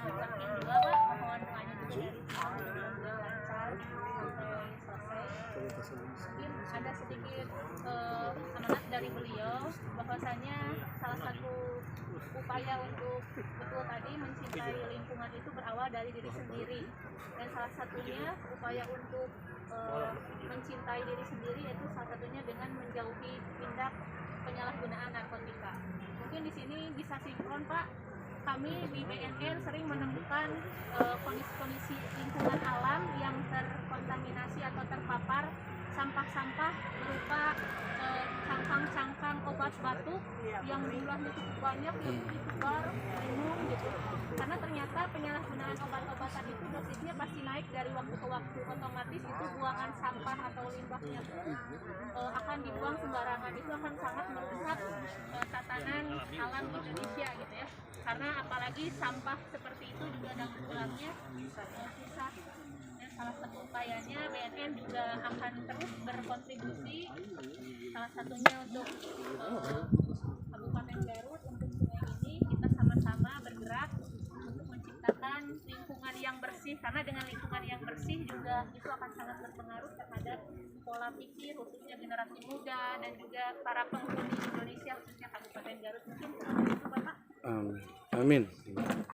Yakin juga Pak, mohon doanya juga dari Pak lancar sampai selesai. Mungkin ada sedikit amanat dari beliau bahwasanya salah satu upaya untuk betul tadi mencintai lingkungan itu berawal dari diri sendiri, dan salah satunya upaya untuk mencintai diri sendiri yaitu salah satunya dengan menjauhi tindak penyalahgunaan narkotika. Mungkin di sini bisa sinkron Pak, kami di BNN sering menemukan kondisi-kondisi lingkungan alam yang terkontaminasi atau terpapar sampah-sampah berupa cangkang-cangkang obat batuk yang jumlahnya cukup banyak, yang disebar, minum gitu. Karena ternyata penyalahgunaan obat-obatan itu dosisnya pasti naik dari waktu ke waktu, otomatis itu buangan sampah atau limbahnya akan dibuang sembarangan, itu akan sangat merusak tatanan alam Indonesia gitu ya. Karena apalagi sampah seperti itu juga daur ulangnya susah. Salah satu upayanya BNN juga akan terus berkontribusi, salah satunya untuk Kabupaten Garut, untuk sungai ini kita sama-sama bergerak untuk menciptakan lingkungan yang bersih, karena dengan lingkungan yang bersih juga itu akan sangat berpengaruh terhadap pola pikir khususnya generasi muda dan juga para penghuni Indonesia khususnya Kabupaten Garut. Mungkin seperti itu Bapak. Amin.